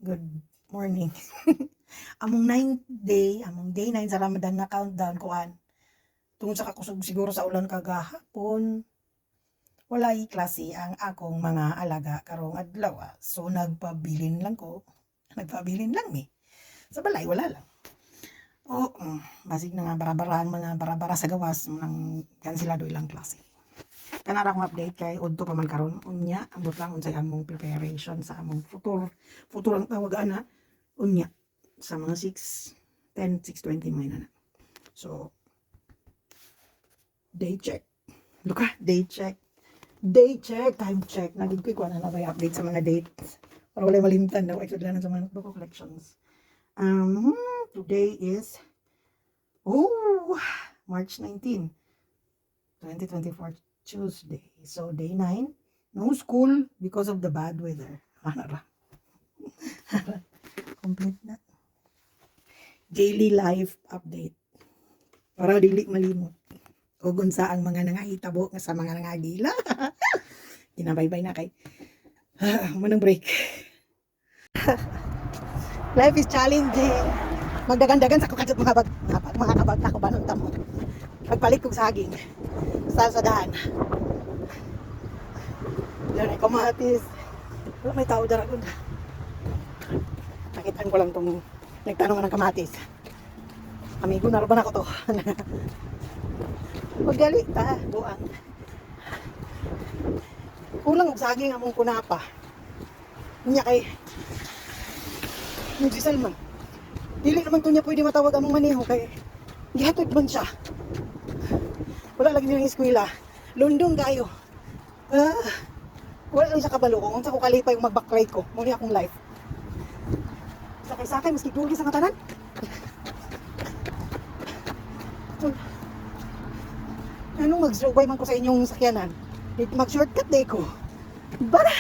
Good morning. Among 9th day, among day 9 sa Ramadan na countdown kuan. Tungod sa kakusog siguro sa ulan kagahapon, walay klase ang akong mga alaga karong adlaw. So nagpabilin lang ko. Nagpabilin lang mi. Sa balay wala lang. Basig na nga barabarahan mga barabara sa gawas ng kansilado ilang klase. Kanara akong update kay udto pa man karon unya ambot lang unsay among preparation sa among futur ang tawag ana unya sa mga 6:10 6:20 mga na. So day check. Luka, day check, time check. Nagid ko na may update sa mga dates para wala malimtan daw extra lang sa mga notebook collections. Today is March 19 2024 Tuesday. So day 9, no school because of the bad weather. Complete na. Daily life update. Para dili malimot. O gunsa ang mga nangahitabo nga sa mga nangagila. Ginabaybay na kay. Manang break. Life is challenging. Magdagan-dagan sa kukadsot mga kabag na ko ba ng tamo. Pagpalit kong saging. Sa dahan. Diyan ay kamatis. Wala may tao dara doon. Nakitaan ko lang itong nagtanong ng kamatis. Amigo na ba na ko to? Maggali ta, buang. Kulang og saging among kunapa. Unya kay si Salma. Dili naman to niya pwede matawag among maniho kay gihatod man siya. Wala lagi nilang eskwela. Lundong kayo. Wala lang siya kabalo kung unsa ko kalipay yung mag-backride ko. Muli akong life. Sakay-sakay, maski tulis ang katanan. Anong mag-survey man ko sa inyong sakyanan? Mag-shortcut day ko. Bara!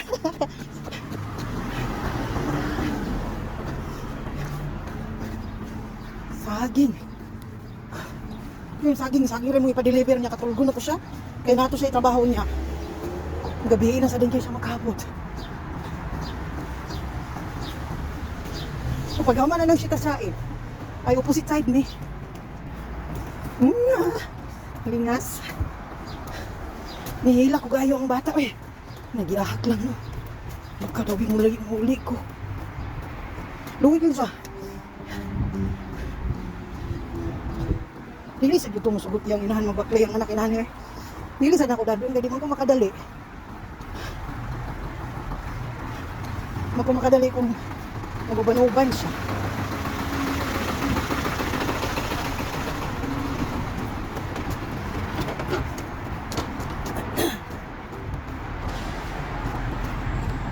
Saging. Yung saging rin mo ipa-deliver niya. Katulgo na ko siya. Kaya nato siya trabaho niya. Gabi na sa din kayo siya magkabot. So paghaman na lang siya kasain. Ay opposite side ni. Lingas. Nihila ko gayo ang bata eh. Nagyahak lang no. Magkadawing muli ko. Luwi ko siya. Dili sa gitong sugot yang inahan magbaklay ang anak inahan eh. Dili sa ako dadon kaya di man ko makadali. Makadali kung naguban-uban siya.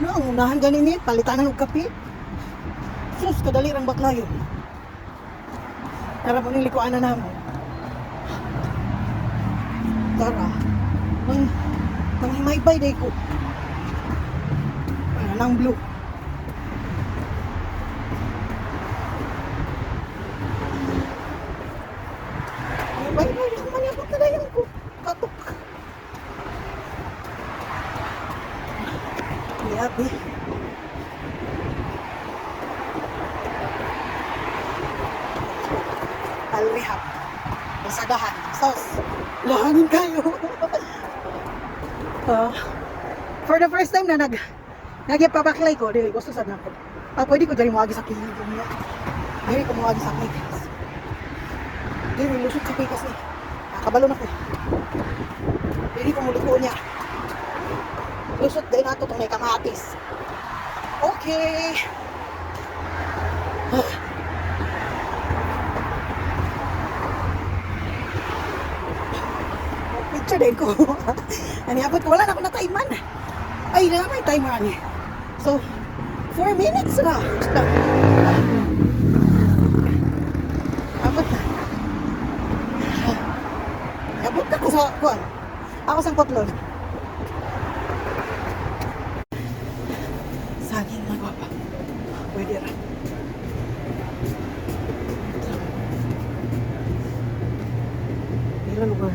No, ang unahan ganin palitanan og kape. Sus, kadali rang baklayon. Tara mo ning likuan na namo. Tara. Nang himaybay day ko. Nang blue. Himaybay lang man ako kadayon ko. Katok. Yabi. Alrehab. Masadahan. Sos. Lahangin kayo. For the first time na nagyapabaklay ko, dili gusto sad nako. Pwede ko dali mo agi sa kilid niya. Dili ko mo agi sa pikas. Dili lusot sa pikas ni. Kabalo na ko. Dili ko mo liko niya. Lusot din nato tong may kamatis. Okay. Picture din ko. Ani abot ko wala na ako na timeman. Ay, na may timer ani. So, 4 minutes na. Abot na. Abot na ko sa kuwan. Ako sa kotlon. Saging na guwapa. Pwede rin. Ilan lugar?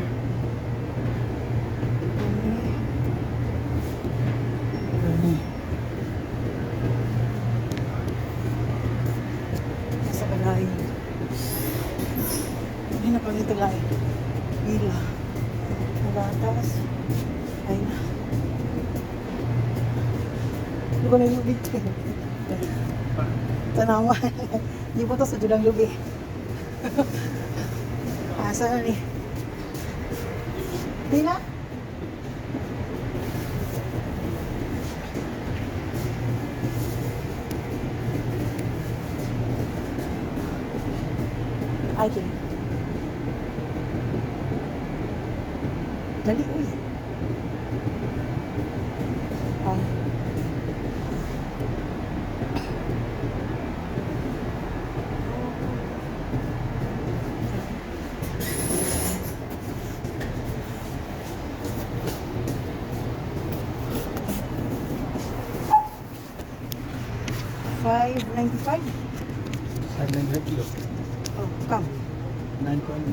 Pang ito lang eh. Bila. Magatas. Ay na. Hindi ko na yung dito eh. Tanawa. Hindi po to sa Judang Lubi. Asa na ni? Di na? Ay, kini. Dali, uy. Ay. $5.95. 500 kilo. Oh, come. 9.40.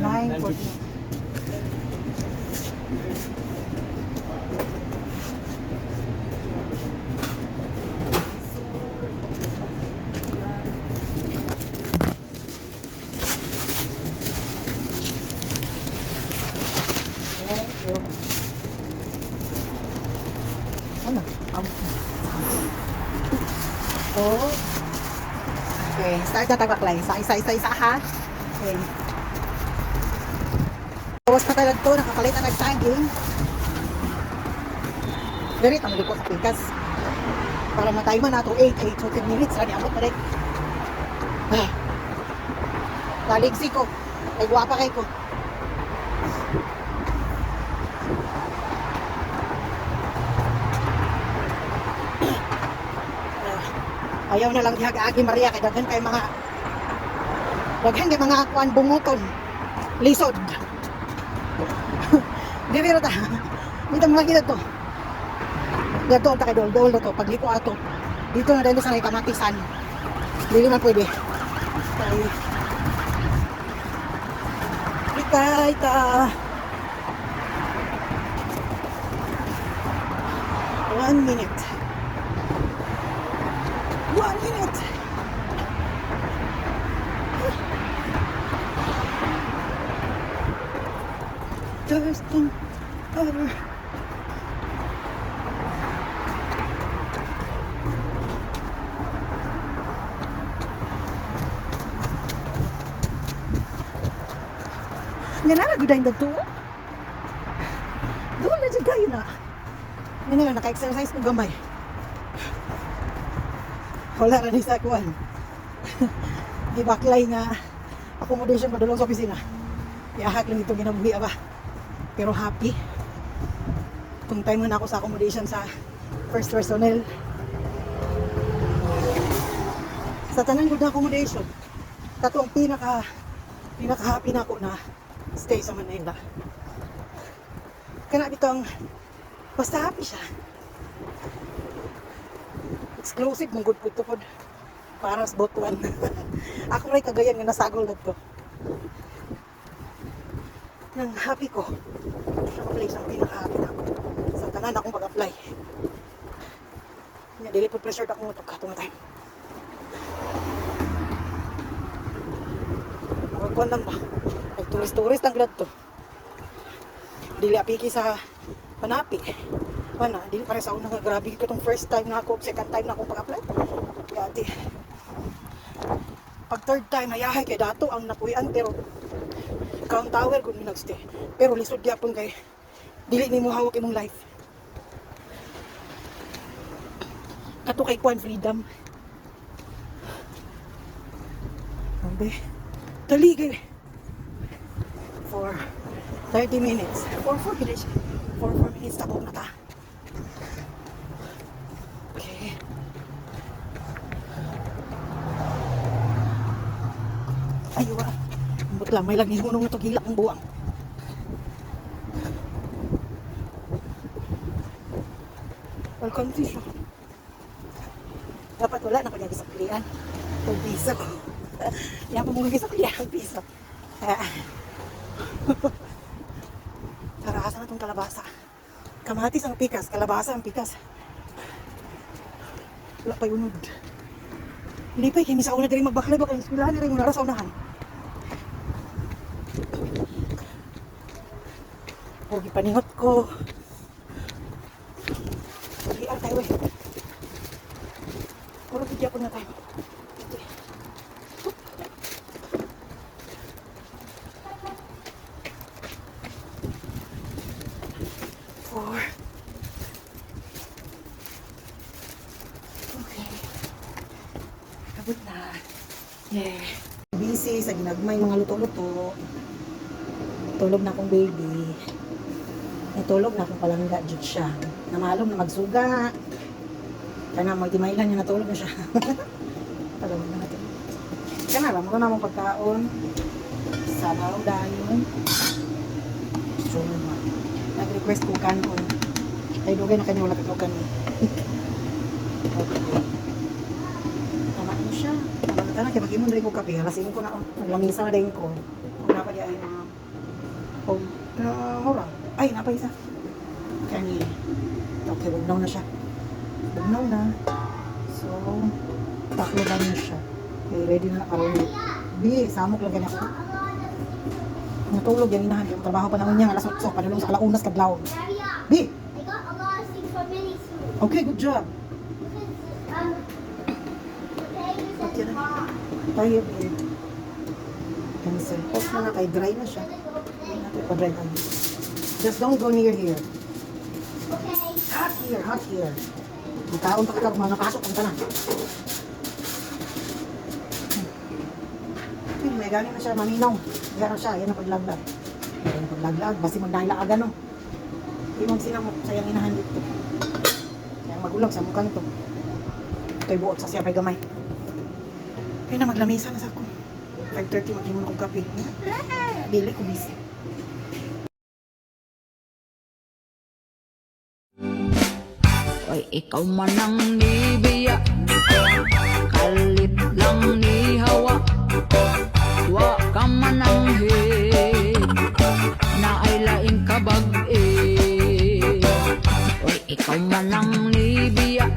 Ano? Oh. Okay, start na tabaklay. Isa ha. Okay. Bawas pa talaga to, nakakalit na nagsaging. Ganit ang lipo sa pikas. Para matay man nato 8 to 10 minutes. Rani amot na rin. Taligsi ko. Ay guwapa kay ko. Ayaw na lang dihag-agi Maria kay daghan kay mga kuan bunguton. Lisod. Di biro ta. Dito mga kita to. Dito ta kay dol to pagliko ato. Dito na dito sa may kamatisan. Dili man pwede. Ikay ta. 1 minute. 1 minute. Justin Bieber. Nga na gudahin na to. Doon na dyan kayo na. Nga na naka-exercise ko gamay. Wala rin sa kuwan. Gibaklay nga accommodation padulong sa opisina. Iahak lang itong ginabuhi ba. Pero happy. Kung time na ako sa accommodation sa first personnel. Sa tanan ko na accommodation. Kato ang pinaka-happy na ako na stay sa Manila. Kana bitong basta happy siya. Exclusive mong good to pod para sa botuan. Ako rin kagayan nga nasagol na to. Nang happy ko. Ang place ang pinaka-happy na ako. Sa tanan akong pag-apply. Nga, dili po pressure ako ito katong time. Magkuhan lang ba? Nag-tourist ang grad to. Dili apiki sa panapi. Mana, dili pare sa una nga grabe itong first time na ako, second time na ako pag-apply. Yati. Pag third time, hayahay kay dato ang napuyan pero Crown Tower kung nagstay. Pero lisod gyapon kay dili nimo hawak imong life. Kato kay Kwan Freedom. Ambe. Dali kay for 30 minutes. For 4 minutes. For 4 minutes tapos na ta. Okay. Aywa. Ambot lang, may lagi mo nung ito gila ang buwang. Welcome to show. Dapat wala na kanya gisaklian. 2 piso. Yan po mga gisaklian, 2 piso. Tara, asan na itong kalabasa? Kamatis ang pikas, kalabasa ang pikas. Wala pa yunod. Hindi pa, kaya misa una din magbaklay ba kayong eskwelahan na rin muna sa unahan. Huwag ipaningot ko. Pag-iar tayo eh. Puro bigyan ko na tayo. Ito eh. Four. Okay. Abot na. Yeah. Busy sa ginagmay mga luto-luto. Tulog na akong baby. Natulog na akong palangga dyan siya. Namalong na magsuga. Kaya na magtimailan niya natulog na siya. Palawin na natin. Kaya na, alam mo na mong pagkaon. Sana ako dahil. So, nag-request ko kanon. Ay, dugay na kanya wala katukan. Okay. Tama mo siya. Tama na kaya mag-imon rin ko kape. Alasingin ko na ako. Naglamisa na rin ko. Kung napadi ay na. Kung mura. Ay, napa isa. Kani. Okay, bugnaw na siya. Bugnaw na. So, taklo lang na siya. Okay, ready na nakaroon. Bi, samok lang ganyan ako. Natulog yung inahan. Yung trabaho pa naman niya. Alas 8. Panulong sa kalaunas kadlaw. Bi! I got a lot of things for mini soup. Okay, good job. Okay, this is hot. Tayo, Bi. Cancel. Off na na kay dry na siya. Hindi natin pa-dry na. Just don't go near here. Okay. Hot here, hot here. Magkaon pa ka mga pasok ang tanan. May galing na siya, maminaw. Gano'n siya, yan ang paglaglag. Yan ang paglaglag, basi magdahilaag ano. Imong sinamok, sayang inahan dito. Sayang magulang sa mukhang to. Ito'y buot sa siya pa'y gamay. Kaya na maglamisa na sa ako. 5:30 mag-imon akong kape. Dili ko busy. Ay, ikaw man ang nibiya, kalit lang ni Hawa. Wa ka man ang hit, na ay laing kabag-e. Ay, ikaw man ang nibiya,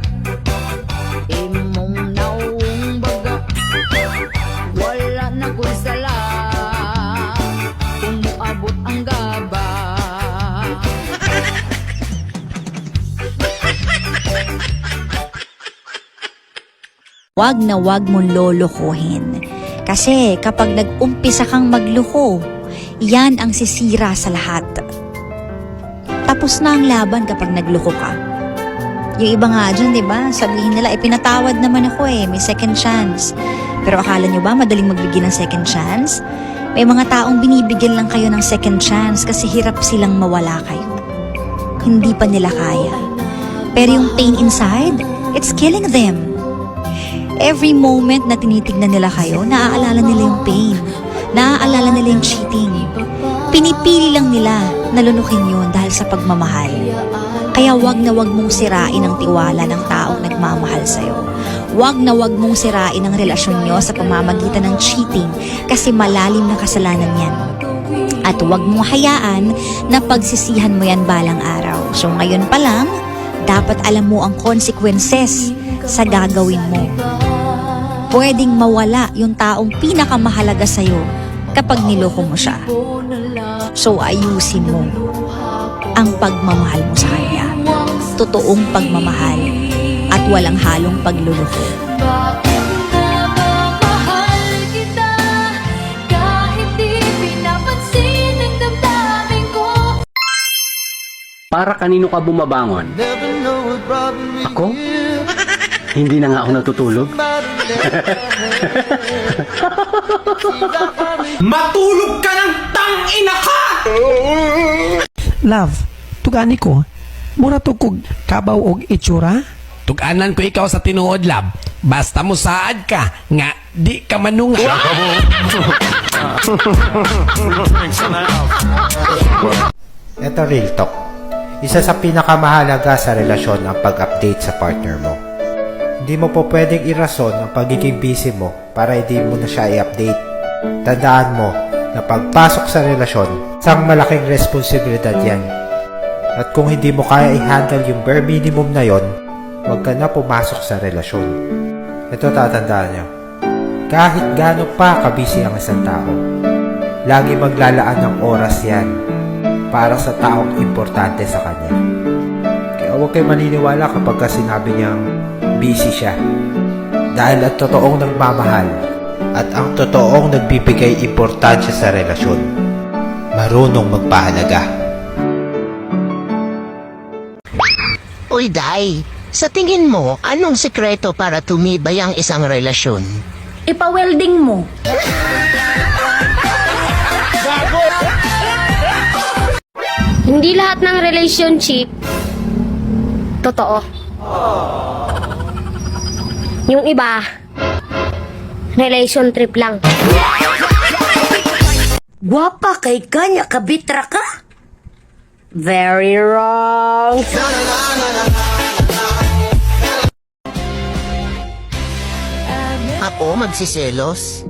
imong naung baga. Wala na ko'y sala, kung muabot ang gaba. Wag na wag mong lolokohin. Kasi kapag nag-umpisa kang magluko, yan ang sisira sa lahat. Tapos na ang laban kapag nagluko ka. Yung iba nga dyan, di ba? Sabihin nila, pinatawad naman ako may second chance. Pero akala nyo ba madaling magbigay ng second chance? May mga taong binibigyan lang kayo ng second chance kasi hirap silang mawala kayo. Hindi pa nila kaya. Pero yung pain inside, it's killing them. Every moment na tinitignan nila kayo, naaalala nila yung pain. Naaalala nila yung cheating. Pinipili lang nila na lunukin yun dahil sa pagmamahal. Kaya wag na wag mong sirain ang tiwala ng taong nagmamahal sa'yo. Wag na wag mong sirain ang relasyon nyo sa pamamagitan ng cheating kasi malalim na kasalanan yan. At wag mong hayaan na pagsisihan mo yan balang araw. So ngayon pa lang, dapat alam mo ang consequences sa gagawin mo. Pwedeng mawala yung taong pinakamahalaga sa'yo kapag niloko mo siya. So ayusin mo ang pagmamahal mo sa kanya. Totoong pagmamahal at walang halong pagluloko. Bakit nga ba mahal kita kahit di pinapansin ang damdamin ko? Para kanino ka bumabangon? Ako? Hindi na nga ako natutulog. Matulog ka ng tangina ka! Love, tugani ko. Mura to kog kabaw og itsura. Tuganan ko ikaw sa tinuod, lab. Basta mo saad ka, nga di ka manunga. Ito real talk. Isa sa pinakamahalaga sa relasyon ang pag-update sa partner mo. Hindi mo po pwedeng irason ang pagiging busy mo para hindi mo na siya i-update. Tandaan mo na pagpasok sa relasyon, isang malaking responsibilidad yan. At kung hindi mo kaya i-handle yung bare minimum na yon, huwag ka na pumasok sa relasyon. Ito tatandaan nyo. Kahit gaano pa kabisi ang isang tao, lagi maglalaan ng oras yan para sa taong importante sa kanya. Kaya huwag kayo maniniwala kapag sinabi niyang busy siya. Dahil ang totoong nagmamahal at ang totoong nagbibigay importansya sa relasyon, marunong magpahalaga. Uy, Day, sa tingin mo, anong sekreto para tumibay ang isang relasyon? Ipa-welding mo. Hindi lahat ng relationship totoo. Yung iba, relation trip lang. Guwapa kay kanya kabitra ka? Very wrong. Ako magsiselos?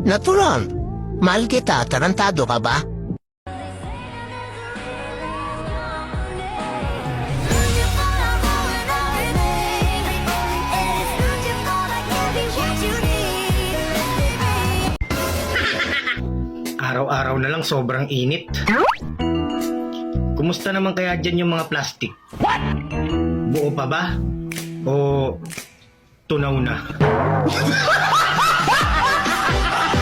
Natural. Mahal kita, tarantado ka ba? Araw-araw na lang sobrang init. Kumusta naman kaya dyan yung mga plastic? Buo pa ba? O tunaw na?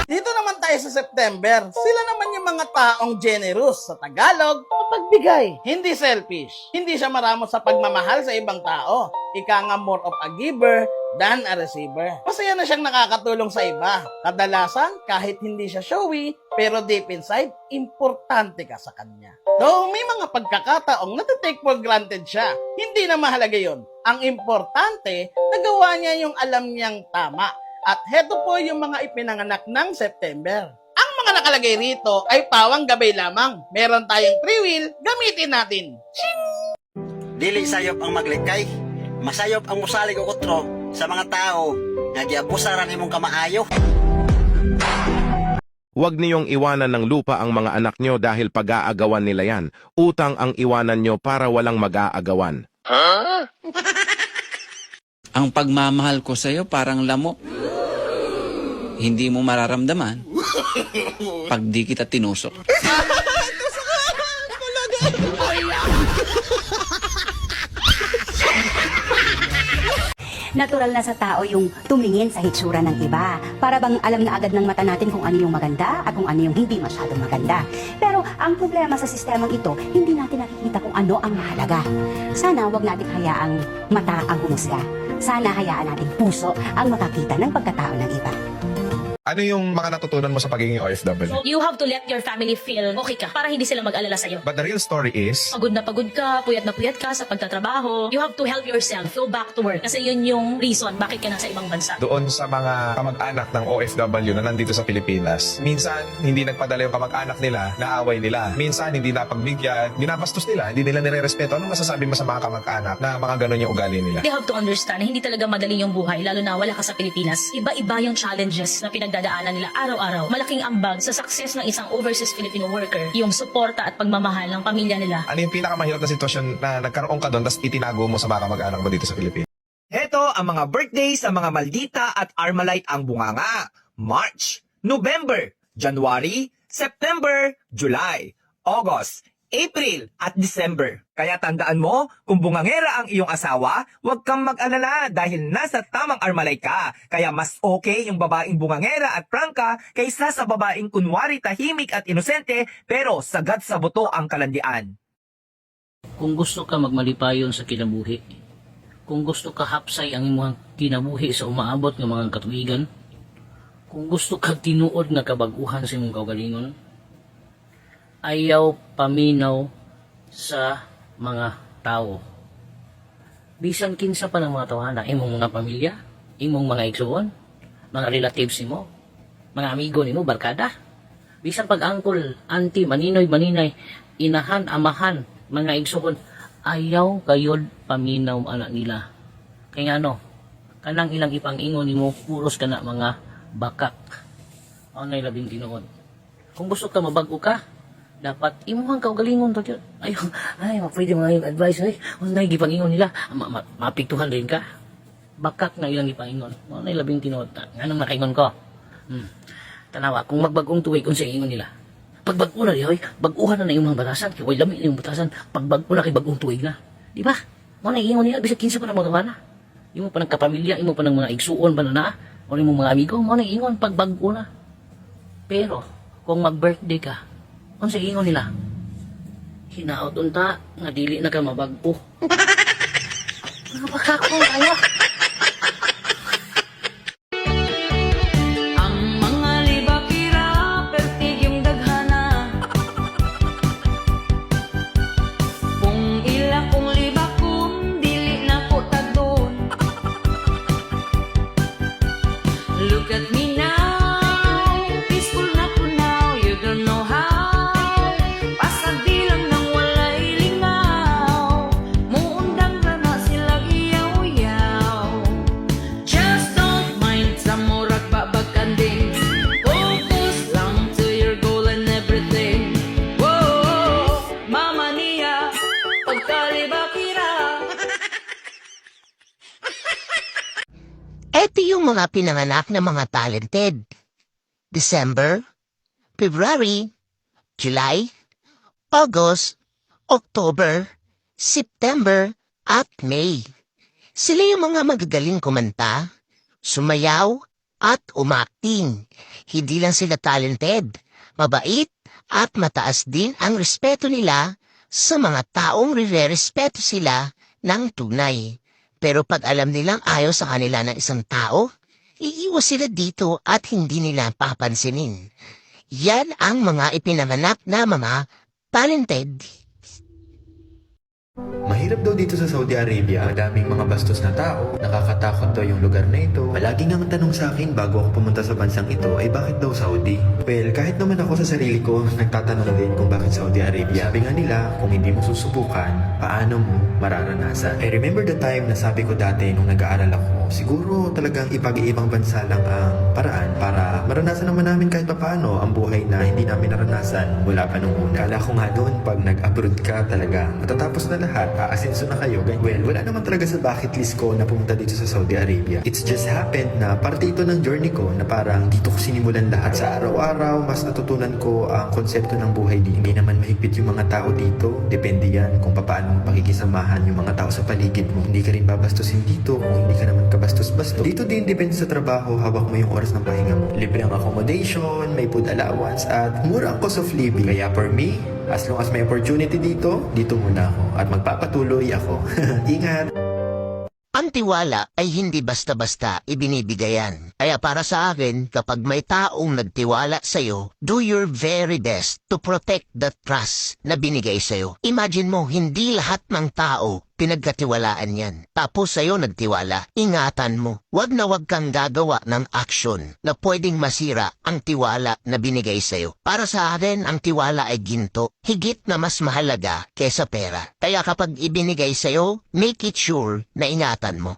Dito naman tayo sa September. Sila naman yung mga taong generous sa Tagalog, mapagbigay. Hindi selfish. Hindi siya maramot sa pagmamahal sa ibang tao. Ika nga more of a giver than a receiver. Masaya na siyang nakakatulong sa iba. Kadalasan, kahit hindi siya showy, pero deep inside, importante ka sa kanya. Though may mga pagkakataong natitake for granted siya, hindi na mahalaga yon. Ang importante, nagawa niya yung alam niyang tama. At heto po yung mga ipinanganak ng September. Ang mga nakalagay rito ay pawang gabay lamang. Meron tayong free will, gamitin natin. Dili sayop ang maglikay. Masayop ang musalig o kutro sa mga tao nga giabusaran imong kamaayo. Huwag niyong iwanan ng lupa ang mga anak nyo dahil pag-aagawan nila yan. Utang ang iwanan nyo para walang mag-aagawan. Ang pagmamahal ko sa'yo parang lamok. Hindi mo mararamdaman pag di kita tinusok. Natural na sa tao yung tumingin sa hitsura ng iba. Para bang alam na agad ng mata natin kung ano yung maganda at kung ano yung hindi masyadong maganda. Pero ang problema sa sistemang ito, hindi natin nakikita kung ano ang mahalaga. Sana wag natin hayaang mata ang humusga. Sana hayaan natin puso ang makakita ng pagkatao ng iba. Ano yung mga natutunan mo sa pagiging OFW? You have to let your family feel okay ka para hindi sila mag-alala sa'yo. But the real story is, Pagod na puyat na puyat ka sa pagtatrabaho. You have to help yourself go back to work. Kasi yun yung reason bakit ka nasa ibang bansa. doon sa mga kamag-anak ng OFW na nandito sa Pilipinas, minsan hindi nagpadala yung kamag-anak nila, naaway nila. Minsan hindi napagbigyan, binabastos nila, hindi nila nire-respeto. Anong masasabi mo sa mga kamag-anak na mga ganun yung ugali nila? They have to understand na hindi talaga madali yung buhay, lalo na wala ka sa Pilipinas. Iba-iba yung challenges na pinagdadaanan nila araw-araw. Malaking ambag sa success ng isang overseas Filipino worker, yung suporta at pagmamahal ng pamilya nila. Ano yung pinakamahirap na sitwasyon na nagkaroon ka doon tapos itinago mo sa mga kamag-anak mo dito sa Pilipinas? Heto ang mga birthday sa mga Maldita at Armalite ang bunganga. March, November, January, September, July, August, April at December. Kaya tandaan mo, kung bungangera ang iyong asawa, huwag kang mag-alala dahil nasa tamang Armalite ka. Kaya mas okay yung babaeng bungangera at prangka kaysa sa babaeng kunwari tahimik at inosente pero sagad sa buto ang kalandian. Kung gusto ka magmalipayon sa kinabuhi, kung gusto ka hapsay ang imong kinabuhi sa umaabot ng mga katuigan, kung gusto ka tinuod na kabaguhan sa imong kaugalingon, ayaw paminaw sa mga tao. Bisan kinsa pa ng mga tawhana, imong mga pamilya, imong mga igsuon, mga relatives mo, mga amigo nimo, barkada. Bisan pag-angkol, auntie, maninoy, maninay, inahan, amahan, mga igsuon, ayaw kayod paminaw anak nila. Kaya ano, kanang ilang ipang-ingon nimo, puros ka na mga bakak. Ano na labing tinuod. Kung gusto ka mabago ka, dapat imuhang kaugalingon to yun. Ay, pwede mga yung advice. Ay, unay gipangingon nila. Mapiktuhan rin ka. Bakak na ilang gipangingon. Unay labing tinuod. Anong nakaingon ko? Tanawa, kung magbagong tuwig, kung sa ingon nila. Pagbag-o na dihoy, bag-uhan na yung mga batasan, kay way lami na yung batasan, pagbag-o na kay bagong tuig na. Di ba? Mo na ingon nila bisag 15 pa na mga na. Imo pa ng kapamilya, imo pa ng mga igsuon pa na o imo mga amigo, mo na ingon pagbag-o na. Pero kung mag-birthday ka, unsa ingon nila? Hinaot unta nga dili na ka mabag-o. Mga baka ko ayo. Look at me now, peaceful na po now, you don't know how. Pasagdi lang nang walay lingaw, muundang na na sila iyaw-yaw. Just don't mind sa murag babagkanding, focus lang to your goal and everything. Whoa, mama niya, pagkalibakira. Ito yung mga pinanganak na mga talented. December, February, July, August, October, September, at May. Sila yung mga magagaling kumanta, sumayaw, at umakting. Hindi lang sila talented, mabait, at mataas din ang respeto nila sa mga taong re-respeto sila ng tunay. Pero pag alam nilang ayaw sa kanila ng isang tao, iiwas sila dito at hindi nila papansinin. Yan ang mga ipinanganak na mga talented. Mahirap daw dito sa Saudi Arabia, madaming mga bastos na tao, nakakatakot daw yung lugar na ito. Palagi nga ang tanong sa akin bago ako pumunta sa bansang ito ay bakit daw Saudi? Well, kahit naman ako sa sarili ko, nagtatanong din kung bakit Saudi Arabia. Sabi nga nila, kung hindi mo susubukan, paano mo mararanasan? I remember the time na sabi ko dati nung nag-aaral ako, siguro talagang ipag-iibang bansa lang ang paraan para maranasan naman namin kahit paano ang buhay na hindi namin naranasan mula pa nung una. Kala ko nga doon, pag nag-abroad ka talaga, matatapos na lahat, aasenso na kayo. Well, wala naman talaga sa bucket list ko na pumunta dito sa Saudi Arabia. It's just happened na parte ito ng journey ko na parang dito ko sinimulan lahat. Sa araw-araw, mas natutunan ko ang konsepto ng buhay dito. Hindi naman mahigpit yung mga tao dito. Depende yan kung paano pakikisamahan yung mga tao sa paligid mo. Hindi ka rin babastusin dito kung hindi ka naman kabastos-bastos. Dito din depende sa trabaho, hawak mo yung oras ng pahinga mo. Libre ang accommodation, may food allowance, at mura ang cost of living. Kaya for me, as long as may opportunity dito muna ako at magpapatuloy ako. Ingat! Ang tiwala ay hindi basta-basta ibinibigayan. Kaya para sa akin, kapag may taong nagtiwala sa'yo, do your very best to protect that trust na binigay sa'yo. Imagine mo, hindi lahat ng tao pinagkatiwalaan yan. Tapos sa'yo nagtiwala, ingatan mo. Wag na wag kang gagawa ng aksyon na pwedeng masira ang tiwala na binigay sa'yo. Para sa akin, ang tiwala ay ginto. Higit na mas mahalaga kesa pera. Kaya kapag ibinigay sa'yo, make it sure na ingatan mo.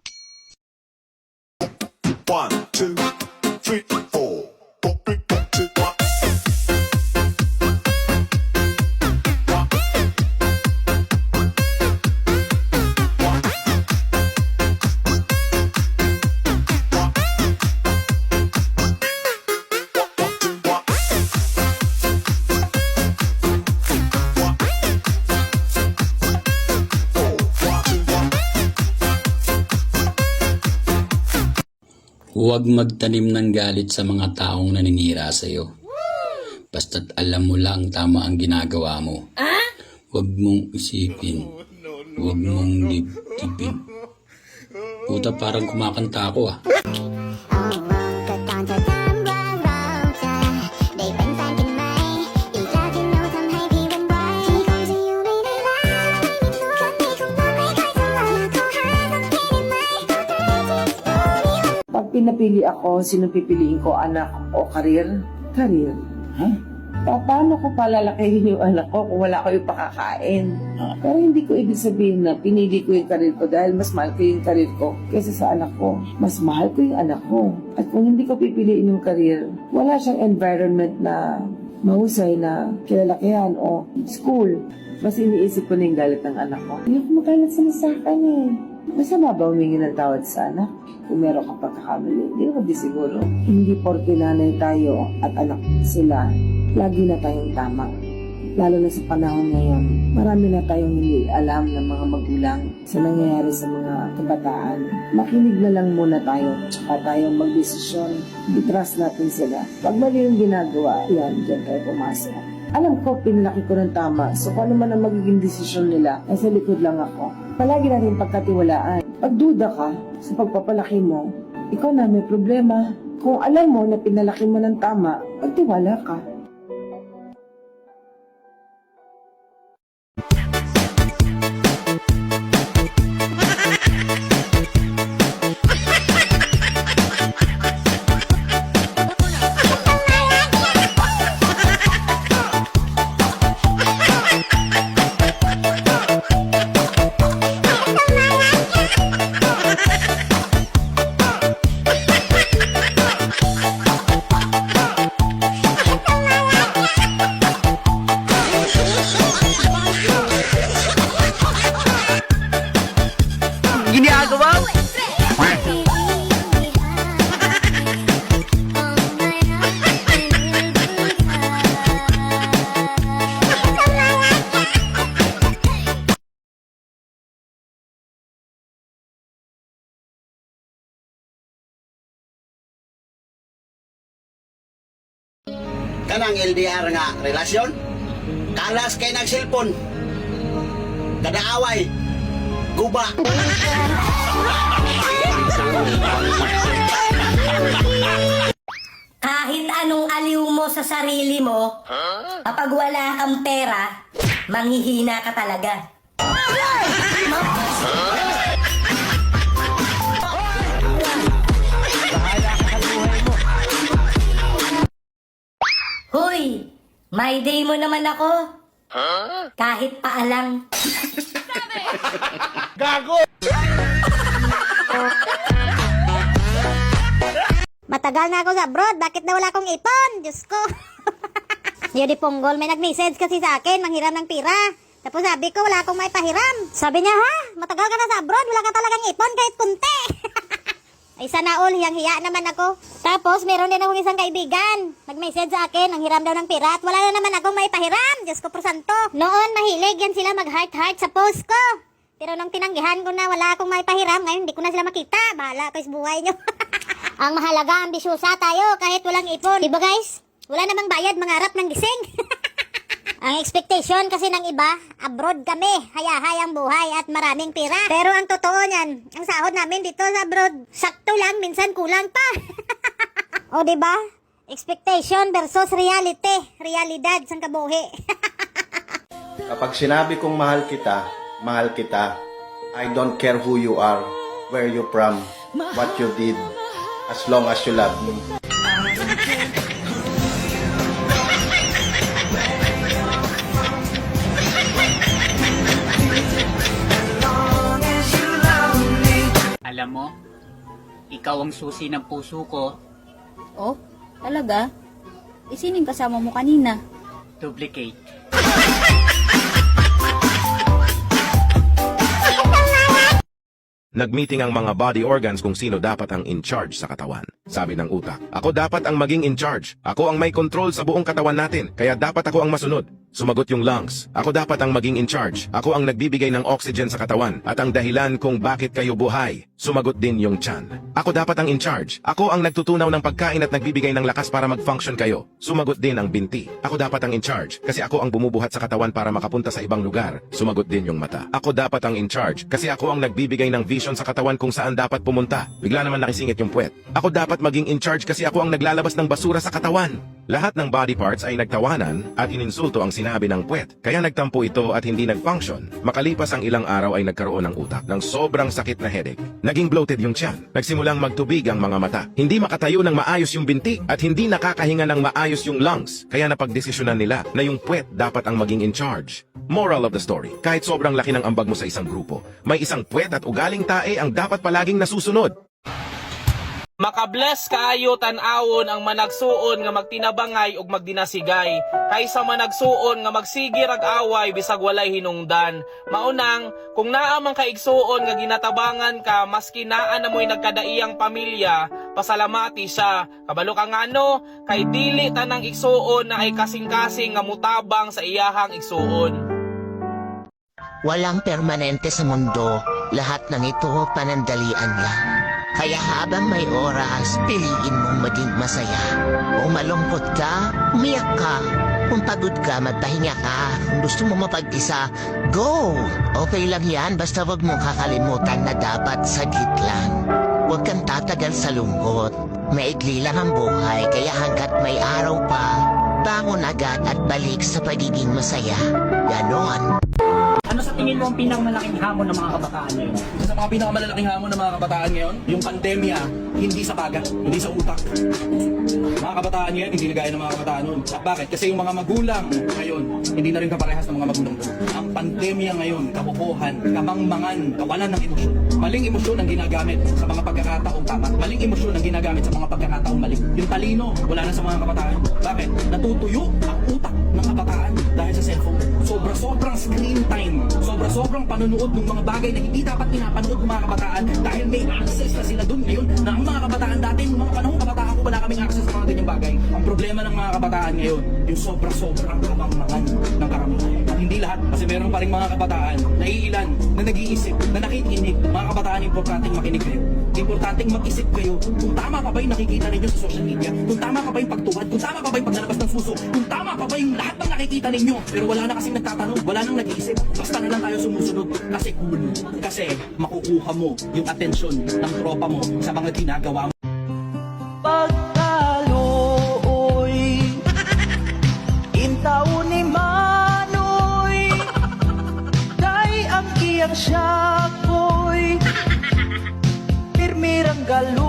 1, 2, 3, 4. Huwag magtanim ng galit sa mga taong naninira sa iyo. Basta't alam mo lang tama ang ginagawa mo. Huwag mong isipin. Huwag mong dibdibin. Puta, parang kumakanta ako ah. Pag pinapili ako, sino pipiliin ko, anak o karir? Karir. Paano ko palalakihin yung anak ko kung wala ko yung pakakain? Pero hindi ko ibig sabihin na pinili ko yung karir ko dahil mas mahal ko yung karir ko kaysa sa anak ko. Mas mahal ko yung anak ko. At kung hindi ko pipiliin yung karir, wala siyang environment na mahusay na kilalakihan o school. Mas iniisip ko na yung galit ng anak ko. Hindi ko magalit sa akin eh. Masama ba humingi ng tawad sa anak? Kung meron kang pagkakamali, hindi naman di siguro. Hindi porke nanay tayo at anak sila, lagi na tayong tama. Lalo na sa panahon ngayon, marami na tayong hindi alam ng mga magulang sa nangyayari sa mga kabataan. Makinig na lang muna tayo, tsaka tayong magdesisyon. I-trust natin sila. Pag mali yung ginagawa, yan, dyan tayo pumasok. Alam ko, pinlaki ko ng tama, so kung ano man ang magiging desisyon nila, ay sa likod lang ako. Palagi natin pagkatiwalaan. Pag duda ka sa pagpapalaki mo, ikaw na may problema. Kung alam mo na pinalaki mo ng tama, pagtiwala ka. Ginagawa? Kanang LDR nga relasyon, kalas kay nagsilpon, kadaaway, guba. Kahit anong aliw mo sa sarili mo, kapag wala kang pera, manghihina ka talaga. Hoy! May day mo naman ako. Kahit paalang. Gago! Matagal na ako sa abroad, bakit na wala akong ipon? Diyos ko. Yun di Ponggol, may nag-message kasi sa akin, manghiram ng pira. Tapos sabi ko, wala akong may pahiram. Sabi niya, ha? Matagal ka na sa abroad, wala ka talagang ipon kahit kunti. Ay sana all, hiyang-hiya naman ako. Tapos, meron din akong isang kaibigan. Nag-message sa akin, ang hiram daw ng pira at wala na naman akong may pahiram. Diyos ko, prosanto. Noon, mahilig yan sila mag-heart-heart sa post ko. Pero nung tinanggihan ko na wala akong may pahiram, ngayon hindi ko na sila makita. Bahala ko sa buhay nyo. Ang mahalaga, ambisyosa tayo kahit walang ipon. Diba guys? Wala namang bayad, mangarap ng gising. Ang expectation kasi ng iba, abroad kami, hayahayang buhay at maraming pira. Pero ang totoo niyan, ang sahod namin dito sa abroad, sakto lang, minsan kulang pa. O diba? Expectation versus reality. Realidad sang kabuhi. Kapag sinabi kong mahal kita, I don't care who you are, where you from, what you did, as long as you love me. Alam mo, ikaw ang susi ng puso ko. Oh, talaga? Isining kasama mo kanina. Duplicate. Nagmeeting ang mga body organs kung sino dapat ang in charge sa katawan. Sabi ng utak, ako dapat ang maging in charge. Ako ang may control sa buong katawan natin, kaya dapat ako ang masunod. Sumagot yung lungs, ako dapat ang maging in charge. Ako ang nagbibigay ng oxygen sa katawan at ang dahilan kung bakit kayo buhay. Sumagot din yung tiyan. Ako dapat ang in charge. Ako ang nagtutunaw ng pagkain at nagbibigay ng lakas para mag-function kayo. Sumagot din ang binti. Ako dapat ang in charge kasi ako ang bumubuhat sa katawan para makapunta sa ibang lugar. Sumagot din yung mata. Ako dapat ang in charge kasi ako ang nagbibigay ng vision sa katawan kung saan dapat pumunta. Bigla naman nakisingit yung puwet. Ako dapat maging in charge kasi ako ang naglalabas ng basura sa katawan. Lahat ng body parts ay nagtawanan at ininsulto ang sinabi ng puwet. Kaya nagtampo ito at hindi nag-function. Makalipas ang ilang araw ay nagkaroon ng utak ng sobrang sakit na headache. Naging bloated yung tiyan. Nagsimulang magtubig ang mga mata. Hindi makatayo ng maayos yung binti at hindi nakakahinga ng maayos yung lungs. Kaya napagdesisyonan nila na yung puwet dapat ang maging in charge. Moral of the story, kahit sobrang laki ng ambag mo sa isang grupo, may isang puwet at ugaling tae ang dapat palaging nasusunod. Makabless kaayo tan-awon ang managsuon nga magtinabangay ug magdinasigay kaysa managsuon nga magsigi rag away bisag walay hinungdan. Maunang kung naa man kaigsuon nga ginatabangan ka maski naa na mo'y nagkadaiyang pamilya, pasalamati siya. Kabalo ka ngano kay dili tanang igsuon na ay kasing-kasing nga mutabang sa iyahang igsuon. Walang permanente sa mundo, lahat ng ito panandalian lang. Kaya habang may oras, piliin mong maging masaya. Kung malungkot ka, umiyak ka. Kung pagod ka, magpahinga ka. Kung gusto mo mapag-isa, go! Okay lang yan, basta wag mong kakalimutan na dapat saglit lang. Huwag kang tatagal sa lungkot. Maikli lang ang buhay, kaya hanggat may araw pa, bangon agad at balik sa pagiging masaya. Ganon. Ano sa tingin mo ang pinakamalaking hamon ng mga kabataan ngayon? Sa mga pinakamalaking hamon ng mga kabataan ngayon, yung pandemya, hindi sa paga, hindi sa utak. Mga kabataan ngayon, hindi na gaya ng mga kabataan noon. At bakit? Kasi yung mga magulang ngayon, hindi na rin kaparehas ng mga magulang doon. Ang pandemya ngayon, kabubuhan, kamangmangan, kawalan ng emosyon. Maling emosyon ang ginagamit sa mga pagkakataong tama. Maling emosyon ang ginagamit sa mga pagkakataong mali. Yung talino, wala na sa mga kabataan. Bakit? Natutuyo ang utak ng kabataan dahil sa cellphone. Sobra-sobrang screen time. Sobra-sobrang panonood ng mga bagay na hindi dapat pinapanood ng mga kabataan dahil may access na sila doon ngayon na ang mga kabataan dati, ng mga panahong kabataan ko, wala kaming access sa mga ganyang bagay. Ang problema ng mga kabataan ngayon, yung sobra-sobrang kamangmangan ng karamihan. At hindi lahat, kasi meron pa rin mga kabataan na iilan, na nag-iisip, na nakikinig. Mga kabataan, importanteng makinig kayo. Importanteng mag-isip kayo kung tama pa ba yung nakikita ninyo sa social media, kung tama pa ba yung pagtuwad, kung tama pa ba yung paglalabas ng suso, kung tama pa ba yung lahat ng nakikita ninyo. Pero wala na kasing nagtatanong, wala nang nag-iisip. Basta na lang tayo sumusunod kasi cool. Kasi makukuha mo yung atensyon ng tropa mo sa mga ginagawa mo. Pagkaluoy, intaw ni Manoy, kay ang iyang siyakoy, pirmirang galon,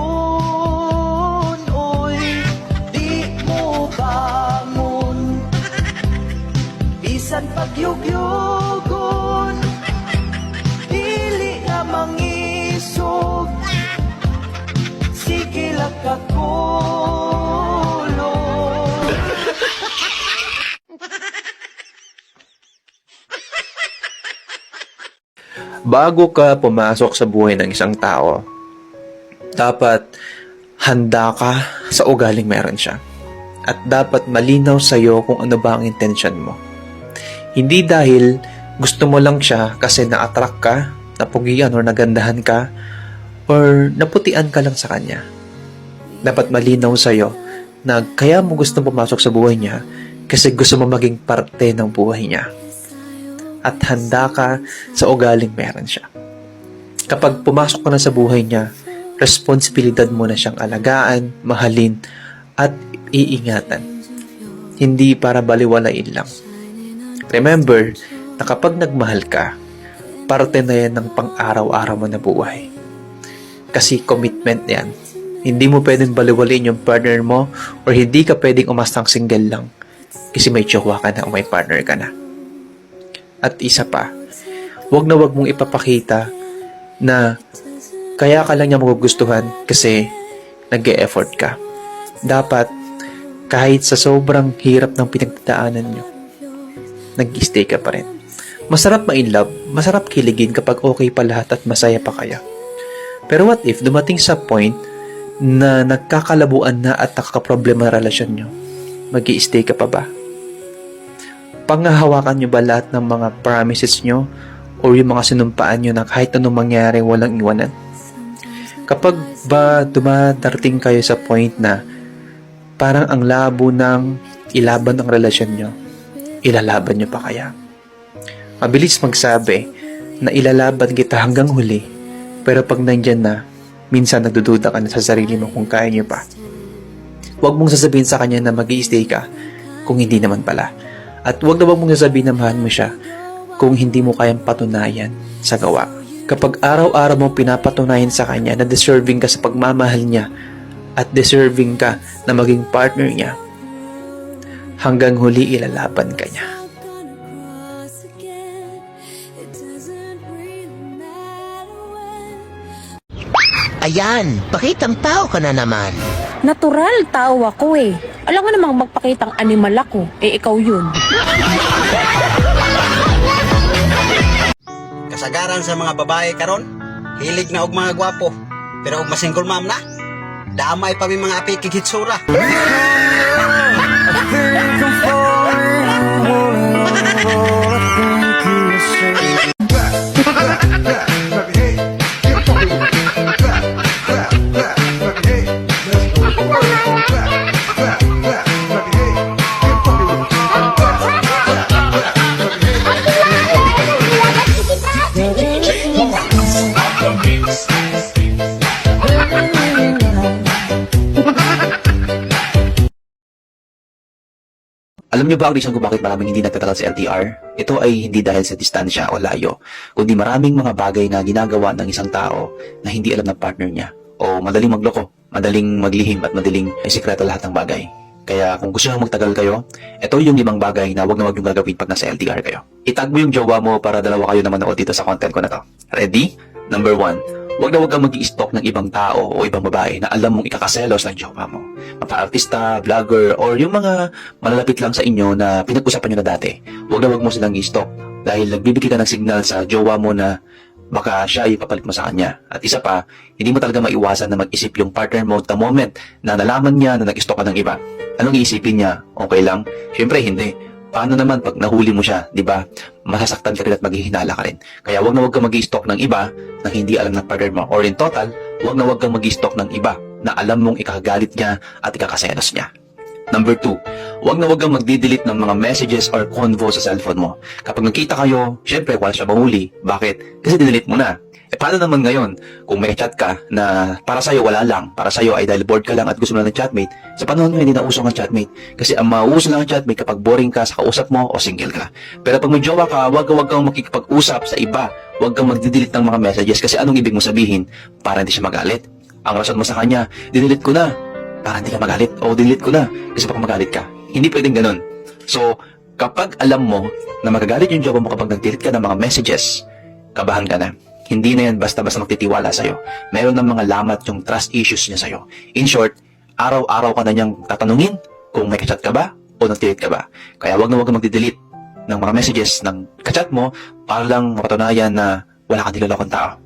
oy, di mo bangon, bisan pagyugyugon, dili nga mangisog, sige lang kakulo. Bago ka pumasok sa buhay ng isang tao, dapat handa ka sa ugaling meron siya. At dapat malinaw sa'yo kung ano ba ang intention mo. Hindi dahil gusto mo lang siya kasi na-attract ka, napugian or nagandahan ka, or naputian ka lang sa kanya. Dapat malinaw sa'yo na kaya mo gusto pumasok sa buhay niya kasi gusto mo maging parte ng buhay niya. At handa ka sa ugaling meron siya. Kapag pumasok ka na sa buhay niya, responsibilidad mo na siyang alagaan, mahalin, at iingatan. Hindi para baliwalain lang. Remember na kapag nagmahal ka, parte na yan ng pang-araw-araw mo na buhay. Kasi commitment yan. Hindi mo pwedeng baliwalain yung partner mo or hindi ka pwedeng umastang single lang kasi may tsawa ka na o may partner ka na. At isa pa, wag na wag mong ipapakita na kaya ka lang niya magugustuhan kasi nag-e-effort ka. Dapat, kahit sa sobrang hirap ng pinagdadaanan nyo, nag-stay ka pa rin. Masarap ma-in-love, masarap kiligin kapag okay pa lahat at masaya pa kayo. Pero what if dumating sa point na nagkakalabuan na at nakakaproblema na relasyon nyo? Mag-i-stay ka pa ba? Panghahawakan nyo ba lahat ng mga promises nyo o yung mga sinumpaan nyo na kahit anong mangyari walang iwanan? Kapag ba dumadating kayo sa point na parang ang labo ng ilaban ng relasyon nyo, ilalaban nyo pa kaya? Mabilis magsabi na ilalaban kita hanggang huli, pero pag nandyan na, minsan nagdududa ka na sa sarili mo kung kaya nyo pa. Huwag mong sasabihin sa kanya na mag-i-stay ka kung hindi naman pala. At huwag na wag mong sasabihin na mahal mo siya kung hindi mo kayang patunayan sa gawa. Kapag araw-araw mo pinapatunayan sa kanya na deserving ka sa pagmamahal niya at deserving ka na maging partner niya, hanggang huli ilalaban ka niya. Ayan, pakitang tao ka na naman. Natural, tao ako eh. Alam mo namang magpakitang animal ako. Eh, ikaw yun. Kasagaran sa mga babae karon, hilig na og mga gwapo. Pero og masingkol ma'am na, damay pa may mga api kikitsura. Alam niyo ba ang reason kung bakit maraming hindi nagtatagal sa LDR? Ito ay hindi dahil sa distansya o layo, kundi maraming mga bagay na ginagawa ng isang tao na hindi alam ng partner niya. O madaling magloko, madaling maglihim at madaling isikreto lahat ng bagay. Kaya kung gusto nyo magtagal kayo, ito yung 5 bagay na wag na wag yung gagawin pag nasa LDR kayo. Itag mo yung jowa mo para dalawa kayo na manood dito sa content ko na to. Ready? Number 1. Wag na wag kang mag-i-stalk ng ibang tao o ibang babae na alam mong ikakaselos ng jowa mo. Mapa-artista, vlogger, or yung mga malalapit lang sa inyo na pinag-usapan nyo na dati. Wag na wag mo silang i-stalk dahil nagbibigay ka ng signal sa jowa mo na baka siya ay papalit mo sa kanya. At isa pa, hindi mo talaga maiwasan na mag-isip yung partner mo the moment na nalaman niya na nag-stalk ka ng iba. Anong iisipin niya? Okay lang? Siyempre hindi. Paano naman pag nahuli mo siya, di ba? Masasaktan ka rin at maghihinala ka rin. Kaya wag na wag kang mag-i-stalk ng iba na hindi alam ng partner mo. Or in total, wag na wag kang mag-i-stalk ng iba na alam mong ikakagalit niya at ikakaselos niya. Number 2, wag na wag kang magdi-delete ng mga messages or convo sa cellphone mo. Kapag nagkita kayo, syempre wala siya mahuli. Bakit? Kasi dinelete mo na. Eh paano naman ngayon kung may chat ka na para sa'yo wala lang, para sa'yo ay dahil bored ka lang at gusto mo lang ng chatmate, sa panahon ngayon hindi na uso ang chatmate. Kasi ang mauuso lang ang chatmate kapag boring ka sa kausap mo o single ka. Pero pag may jowa ka, wag kang makikipag-usap sa iba, wag kang magdi-delete ng mga messages kasi anong ibig mo sabihin? Para hindi siya magalit. Ang rason mo sa kanya, dinelete ko na, para hindi ka magalit, o delete ko na kasi baka magalit ka. Hindi pwedeng ganun. So, kapag alam mo na magagalit yung jowa mo kapag nag-delete ka ng mga messages, kabahan ka na. Hindi na yan basta-basta magtitiwala sa'yo. Meron ng mga lamat yung trust issues niya sa'yo. In short, araw-araw ka na niyang tatanungin kung may kachat ka ba o nag-delete ka ba. Kaya wag na wag kang magdi-delete ng mga messages ng kachat mo para lang mapatunayan na wala kang nilolokong tao.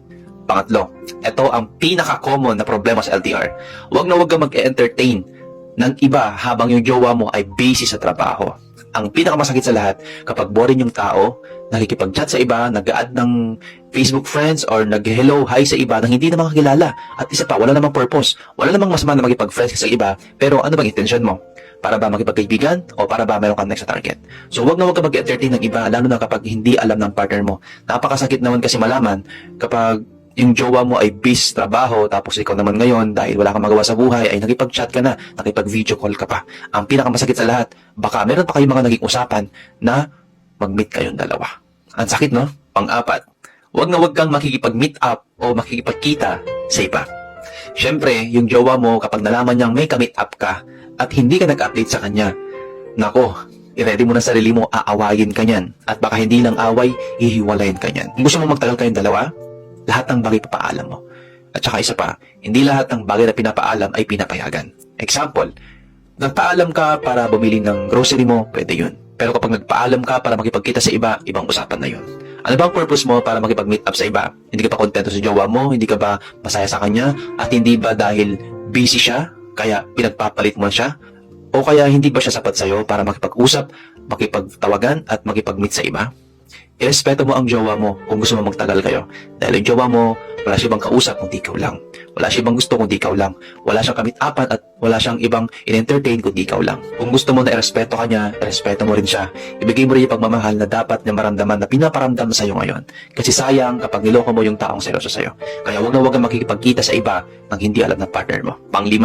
Pangatlo, ito ang pinaka-common na problema sa LDR. Wag na wag kang mag-entertain ng iba habang yung jowa mo ay busy sa trabaho. Ang pinakamasakit sa lahat, kapag boring yung tao, nakikipag-chat sa iba, nag-add ng Facebook friends or nag-hello, hi sa iba nang hindi na makakilala. At isa pa, wala namang purpose. Wala namang masama na makipag-friends sa iba, pero ano bang intention mo? Para ba makipagkaibigan o para ba meron kang next sa target? So wag na wag ka mag-entertain ng iba, lalo na kapag hindi alam ng partner mo. Napakasakit naman kasi malaman kapag yung jowa mo ay busy trabaho, tapos ikaw naman ngayon, dahil wala kang magawa sa buhay, ay nakipag-chat ka na, nakipag-video call ka pa. Ang pinakamasakit sa lahat, baka meron pa kayong mga naging usapan na mag-meet kayong dalawa. Ang sakit, no? Pang-apat, wag na wag kang makikipag-meet up o makikipagkita sa iba. Siyempre, yung jowa mo, kapag nalaman niyang may ka-meet up ka at hindi ka nag-update sa kanya, nako, i-ready mo na sarili mo, aawayin ka niyan. At baka hindi lang away, hihiwalayin ka niyan. Kung gusto mo magtagal kayong dalawa, lahat ng bagay papaalam mo. At saka isa pa, hindi lahat ng bagay na pinapaalam ay pinapayagan. Example, nagpaalam ka para bumili ng grocery mo, pwede yun. Pero kapag nagpaalam ka para makipagkita sa iba, ibang usapan na yun. Ano ba ang purpose mo para makipag-meet up sa iba? Hindi ka ba kontento sa jowa mo? Hindi ka ba masaya sa kanya? At hindi ba dahil busy siya, kaya pinagpapalit mo siya? O kaya hindi ba siya sapat sa'yo para makipag-usap, makipagtawagan at makipag-meet sa iba? Irespeto mo ang jowa mo kung gusto mo magtagal kayo. Dahil yung jowa mo, wala siya ibang kausap kundi ikaw lang. Wala siya ibang gusto kundi ikaw lang. Wala siyang kamit-apan at wala siyang ibang in-entertain kundi ikaw lang. Kung gusto mo na irespeto ka niya, irespeto mo rin siya. Ibigay mo rin yung pagmamahal na dapat niya maramdaman na pinaparamdam sa'yo ngayon. Kasi sayang kapag niloko mo yung taong seloso sa'yo. Kaya wag na wag kang makikipagkita sa iba nang hindi alam ng partner mo. Pang-5,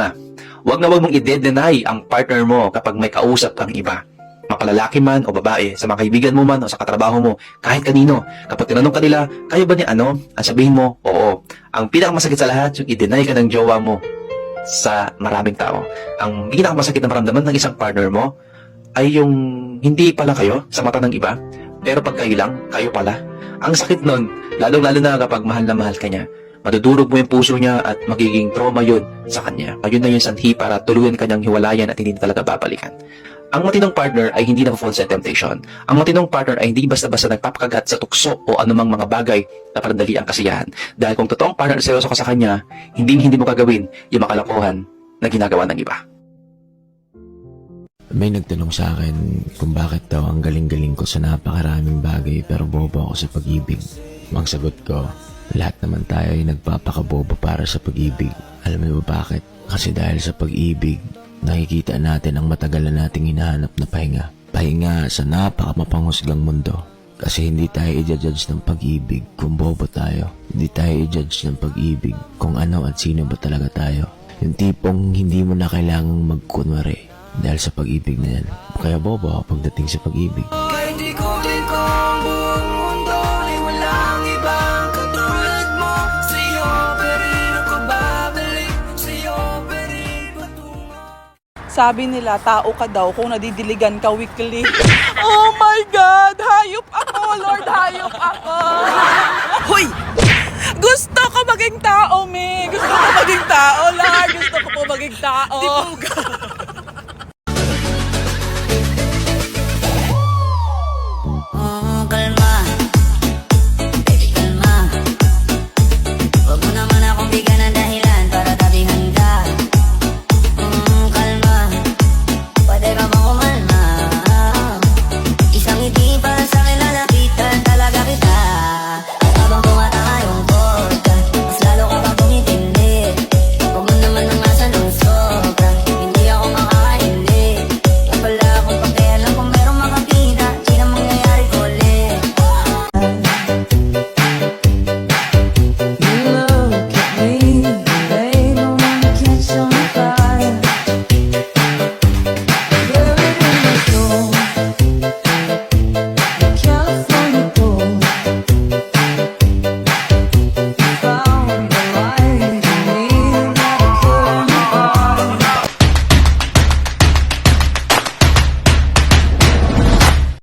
wag na wag mong i-deny ang partner mo kapag may kausap kang iba. Mapalalaki man o babae, sa mga kaibigan mo man o sa katrabaho mo, kahit kanino. Kapag tinanong ka nila, kaya ba ni ano? Ang sabihin mo, oo. Ang pinakamasakit sa lahat, yung i-deny ka ng jowa mo sa maraming tao. Ang pinakamasakit na maramdaman ng isang partner mo ay yung hindi pala kayo sa mata ng iba, pero pag kayo lang, kayo pala. Ang sakit nun, lalong-lalo na kapag mahal na mahal ka niya. Madudurog mo yung puso niya at magiging trauma yun sa kanya. Ayun na yung sanhi para tuluyan kanyang hiwalayan at hindi na talaga babalikan. Ang matinong partner ay hindi nag-fall sa temptation. Ang matinong partner ay hindi basta-basta nagpapakagat sa tukso o anumang mga bagay na parandali ang kasiyahan. Dahil kung totoong partner seryoso ka sa kanya, hindi mo gagawin yung makalokohan na ginagawa ng iba. May nagtanong sa akin kung bakit daw ang galing-galing ko sa napakaraming bagay pero bobo ako sa pag-ibig. Ang sagot ko, lahat naman tayo ay nagpapakabobo para sa pag-ibig. Alam mo ba bakit? Kasi dahil sa pag-ibig, nakikita natin ang matagal na nating hinahanap na pahinga. Pahinga sa napakamapanghusgang mundo. Kasi hindi tayo i-judge ng pag-ibig kung bobo tayo. Hindi tayo i-judge ng pag-ibig kung ano at sino ba talaga tayo. Yung tipong hindi mo na kailangang magkunwari dahil sa pag-ibig na yan. Kaya bobo ako pagdating sa pag-ibig. Kahit di ko din ko ang buong mundo ay walang ibang katulad mo. Sa'yo pa rin ako babalik, sa'yo pa rin patungo. Sabi nila, tao ka daw kung nadidiligan ka weekly. Oh my God! Hayop ako, Lord! Hayop ako! Hoy! Gusto ko maging tao, me! Gusto ko maging tao, Lord! Gusto ko po maging tao!